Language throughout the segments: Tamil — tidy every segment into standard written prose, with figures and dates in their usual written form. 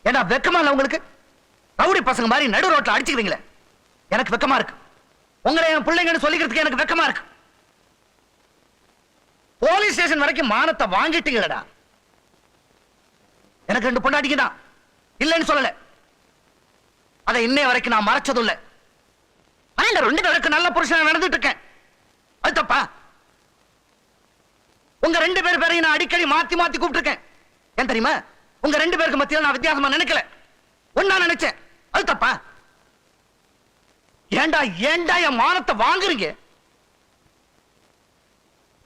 ஏண்டா வெக்கமா இல்ல உங்களுக்கு? ரவுடி பசங்க மாதிரி நடு ரோட்ல அடிச்சுக்கிறீங்களே, எனக்கு வெக்கமா இருக்கு. உங்களை என் பிள்ளைங்கன்னு சொல்லிக்கிறதுக்கு எனக்கு வெக்கமா இருக்கு. போலீஸ் ஸ்டேஷன் வரைக்கும் மானத்தை வாங்கிட்டீங்களடா. எனக்கு 2 பொண்டாட்டிங்க தான், இல்லைன்னு சொல்லல. அதை இன்னைய வரைக்கும் நான் மறைச்சதும் இல்ல. ஆனா இந்த 2 பேருக்கு நல்ல புருஷனா நடந்துட்டு இருக்கேன். அது தப்பா? உங்க 2 பேரையும் நான் அடிக்கடி மாத்தி மாத்தி கூப்பிட்டு இருக்கேன். ஏன் தெரியுமா? உங்க 2 பேருக்கு மத்தியில நான் வித்தியாசமா நினைக்கல, ஒன்னா நினைச்சேன். அது தப்பா? ஏண்டா ஏண்டா என் மானத்தை வாங்குறீங்க?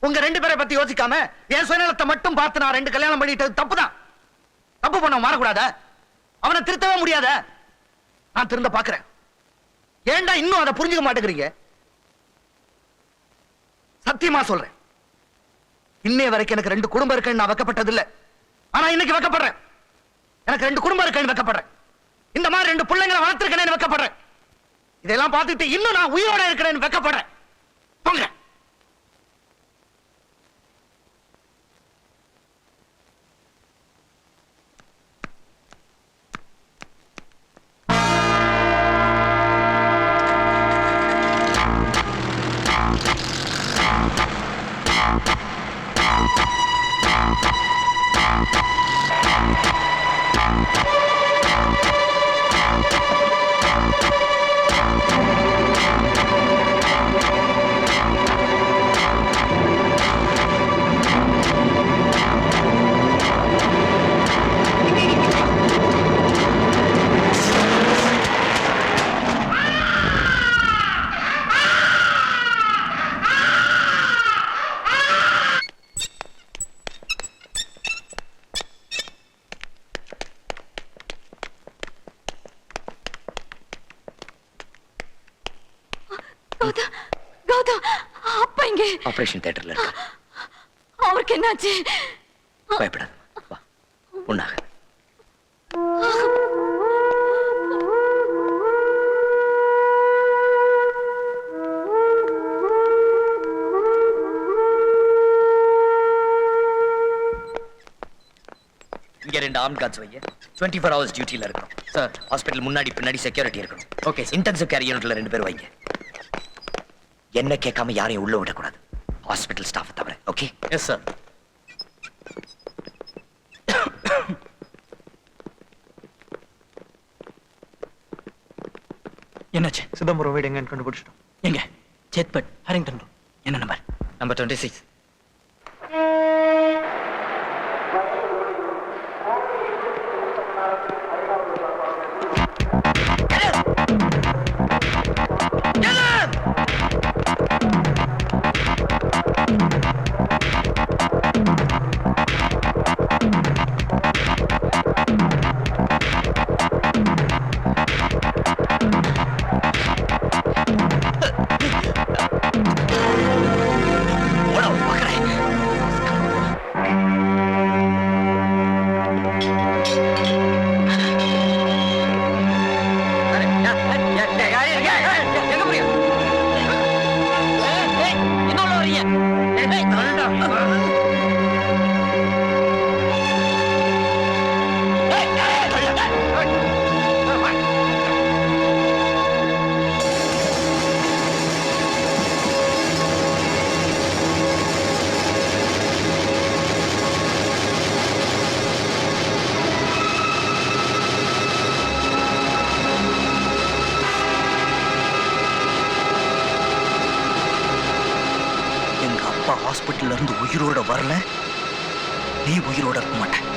உங்க 2 பேரை பத்தி யோசிக்காம என் சுயநலத்தை மட்டும் பார்த்து நான் 2 கல்யாணம் பண்ணிட்டது தப்புதான். தப்பு பண்ண மாறக்கூடாத, அவனை திருத்தவே முடியாத. நான் திருந்த பாக்குறேன். ஏண்டா இன்னும் அதை புரிஞ்சுக்க மாட்டேங்கிறீங்க? சத்தியமா சொல்றேன், இன்னைய வரைக்கும் எனக்கு 2 குடும்பம் இருக்குன்னு நான் வெக்கப்பட்டது இல்ல. ஆனா இன்னைக்கு வெக்கப்படுறேன். எனக்கு 2 குடும்பம் இருக்குன்னு வெக்கப்படுறேன். இந்த மாதிரி 2 பிள்ளைங்களை வளர்த்திருக்கேன்னு வெக்கப்படுறேன். இதெல்லாம் பார்த்துட்டு இன்னும் நான் உயிரோட இருக்கிறேன்னு வெக்கப்படுறேன். போங்க. ஆபரேஷன் தியேட்டர்ல இருக்கு. அவருக்கு என்னாச்சு? பயப்படாத, வா. உன்னாக இங்க 2 ஆர்ம் கார்ட்ஸ் வைங்க. 24 hours டியூட்டில இருக்கணும் சார். ஹாஸ்பிடல் முன்னாடி பின்னாடி செக்யூரிட்டி இருக்கணும். ஓகே. இன்டென்சிவ் கேர் யூனிட்ல 2 பேர் வைங்க. என்ன கேட்காம யாரையும் உள்ள விடக்கூடாது, ஹாஸ்பிடல் ஸ்டாஃப் தவிர. ஓகே? Yes sir. என்னாச்சு? சிதம்பரம் வீடு எங்கன்னு கண்டுபிடிச்சிட்டோம். எங்க? சேத்பட், ஹரிங்டன் ரோட். என்ன நம்பர்? நம்பர் 26. அப்பா ஹாஸ்பிட்டல்ல இருந்து உயிரோட வரல, நீ உயிரோட இருக்க மாட்ட.